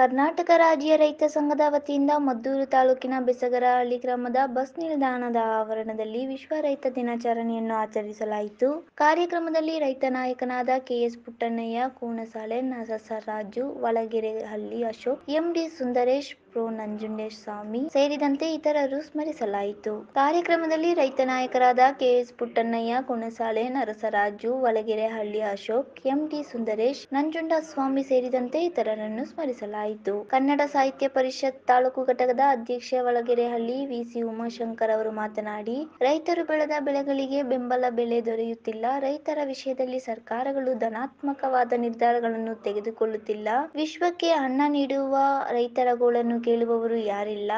ಕರ್ನಾಟಕ ರಾಜ್ಯ ರೈತ ಸಂಘದ ವತಿಯಿಂದ ಮದ್ದೂರು ತಾಲೂಕಿನ ಬೆಸಗರಹಳ್ಳಿ ಗ್ರಾಮದ ಬಸ್ ನಿಲ್ದಾಣದ ಆವರಣದಲ್ಲಿ ವಿಶ್ವ ರೈತ ದಿನಾಚರಣೆಯನ್ನು ಆಚರಿಸಲಾಯಿತು. ಕಾರ್ಯಕ್ರಮದಲ್ಲಿ ರೈತ ನಾಯಕನಾದ K S Puttannaiah, Konasale Narasaraju, Valagerehalli Ashok, M D Sundaresh, pro Nanjundaswamy ಸೇರಿದಂತೆ ಇತರರು ಸ್ಮರಿಸಲಾಯಿತು. ಕಾರ್ಯಕ್ರಮದಲ್ಲಿ ರೈತ ನಾಯಕರಾದ ಕೆಎಸ್ ಪುಟ್ಟಣ್ಣಯ್ಯ, ಕೋಣಸಾಲೆ ನರಸರಾಜು, ವಳಗೆರೆಹಳ್ಳಿ ಅಶೋಕ್, ಎಂಡಿ ಸುಂದರೇಶ್, ನಂಜುಂಡಸ್ವಾಮಿ ಸೇರಿದಂತೆ ಇತರರನ್ನು ಸ್ಮರಿಸಲಾಯಿತು. ಕನ್ನಡ ಸಾಹಿತ್ಯ ಪರಿಷತ್ ತಾಲೂಕು ಘಟಕದ ಅಧ್ಯಕ್ಷೆ ವಳಗೆರೆಹಳ್ಳಿ ವಿಸಿ ಉಮಾಶಂಕರ್ ಅವರು ಮಾತನಾಡಿ, ರೈತರು ಬೆಳೆದ ಬೆಳೆಗಳಿಗೆ ಬೆಂಬಲ ಬೆಲೆ ದೊರೆಯುತ್ತಿಲ್ಲ. ರೈತರ ವಿಷಯದಲ್ಲಿ ಸರ್ಕಾರಗಳು ಧನಾತ್ಮಕವಾದ ನಿರ್ಧಾರಗಳನ್ನು ತೆಗೆದುಕೊಳ್ಳುತ್ತಿಲ್ಲ. ವಿಶ್ವಕ್ಕೆ ಅನ್ನ ನೀಡುವ ರೈತರ ಗೋಳನ್ನು ಕೇಳುವವರು ಯಾರಿಲ್ಲ.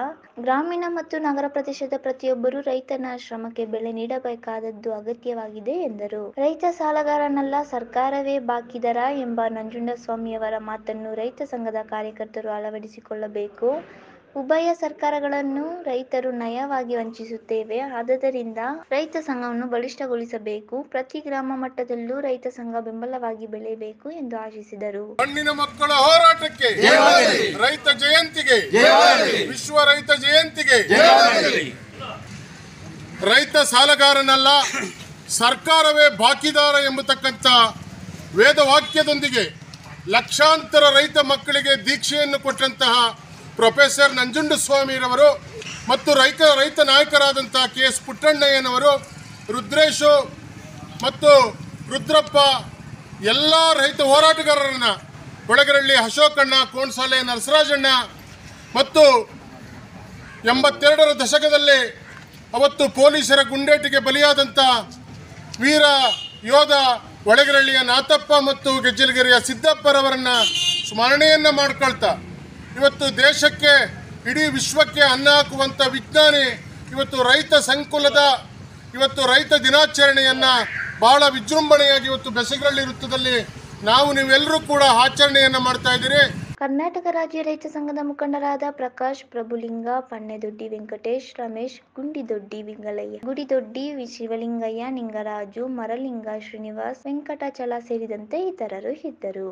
ಗ್ರಾಮೀಣ ಮತ್ತು ನಗರ ಪ್ರದೇಶದ ಪ್ರತಿಯೊಬ್ಬರು ರೈತನ ಶ್ರಮಕ್ಕೆ ಬೆಲೆ ನೀಡಬೇಕಾದದ್ದು ಅಗತ್ಯವಾಗಿದೆ ಎಂದರು. ರೈತ ಸಾಲಗಾರನಲ್ಲ, ಸರ್ಕಾರವೇ ಬಾಕಿದಾರ ಎಂಬ ನಂಜುಂಡಸ್ವಾಮಿಯವರ ಮಾತನ್ನು ರೈತ ಸಂಘದ ಕಾರ್ಯಕರ್ತರು ಅಳವಡಿಸಿಕೊಳ್ಳಬೇಕು. ಉಭಯ ಸರ್ಕಾರಗಳನ್ನು ರೈತರು ನಯವಾಗಿ ವಂಚಿಸುತ್ತೇವೆ. ಆದದರಿಂದ ರೈತ ಸಂಘವನ್ನು ಬಲಿಷ್ಠಗೊಳಿಸಬೇಕು. ಪ್ರತಿ ಗ್ರಾಮ ಮಟ್ಟದಲ್ಲೂ ರೈತ ಸಂಘ ಬೆಂಬಲವಾಗಿ ಬೆಳೆಯಬೇಕು ಎಂದು ಆಶಿಸಿದರು. ಮಣ್ಣಿನ ಮಕ್ಕಳ ಹೋರಾಟಕ್ಕೆ ರೈತ ಜಯಂತಿಗೆ, ವಿಶ್ವ ರೈತ ಜಯಂತಿಗೆ. ರೈತ ಸಾಲಗಾರನಲ್ಲ, ಸರ್ಕಾರವೇ ಬಾಕಿದಾರ ಎಂಬತಕ್ಕಂಥ ವೇದವಾಕ್ಯದೊಂದಿಗೆ ಲಕ್ಷಾಂತರ ರೈತ ಮಕ್ಕಳಿಗೆ ದೀಕ್ಷೆಯನ್ನು ಕೊಟ್ಟಂತಹ ಪ್ರೊಫೆಸರ್ ನಂಜುಂಡಸ್ವಾಮಿರವರು ಮತ್ತು ರೈತ ನಾಯಕರಾದಂಥ ಕೆಎಸ್ ಪುಟ್ಟಣ್ಣಯ್ಯನವರು, ರುದ್ರೇಶು ಮತ್ತು ರುದ್ರಪ್ಪ, ಎಲ್ಲ ರೈತ ಹೋರಾಟಗಾರರನ್ನು, ವಳಗೆರೆಹಳ್ಳಿ ಅಶೋಕಣ್ಣ, ಕೋಣಸಾಲೆ ನರಸರಾಜಣ್ಣ ಮತ್ತು 82ರ ದಶಕದಲ್ಲಿ ಅವತ್ತು ಪೊಲೀಸರ ಗುಂಡೇಟಿಗೆ ಬಲಿಯಾದಂಥ ವೀರ ಯೋಧ ವಳಗೆರೆಹಳ್ಳಿಯ ನಾಥಪ್ಪ ಮತ್ತು ಗೆಜ್ಜಲಗೆರೆಯ ಸಿದ್ದಪ್ಪರವರನ್ನು ಸ್ಮರಣೆಯನ್ನು ಮಾಡ್ಕೊಳ್ತಾ ಇವತ್ತು ದೇಶಕ್ಕೆ, ಇಡೀ ವಿಶ್ವಕ್ಕೆ ಅನ್ನ ಹಾಕುವಂಥ ವಿಜ್ಞಾನಿ ಇವತ್ತು ರೈತ ಸಂಕುಲದ ರೈತ ದಿನಾಚರಣೆಯನ್ನು ಬಹಳ ವಿಜೃಂಭಣೆಯಾಗಿ ಇವತ್ತು ಬೆಸಗರಹಳ್ಳಿ ವೃತ್ತದಲ್ಲಿ ನೀವೆಲ್ಲರೂ ಕೂಡ ಆಚರಣೆಯನ್ನು ಮಾಡ್ತಾ ಇದ್ದೀರಿ. ಕರ್ನಾಟಕ ರಾಜ್ಯ ರೈತ ಸಂಘದ ಮುಖಂಡರಾದ ಪ್ರಕಾಶ್, ಪ್ರಭುಲಿಂಗ, ಪಣ್ಣೆದೊಡ್ಡಿ ವೆಂಕಟೇಶ್, ರಮೇಶ್, ಗುಂಡಿದೊಡ್ಡಿ ವಿಂಗಲಯ್ಯ, ಗುಡಿದೊಡ್ಡಿ ಶಿವಲಿಂಗಯ್ಯ, ನಿಂಗರಾಜು, ಮರಲಿಂಗ, ಶ್ರೀನಿವಾಸ್, ವೆಂಕಟಾಚಲ ಸೇರಿದಂತೆ ಇತರರು ಇದ್ದರು.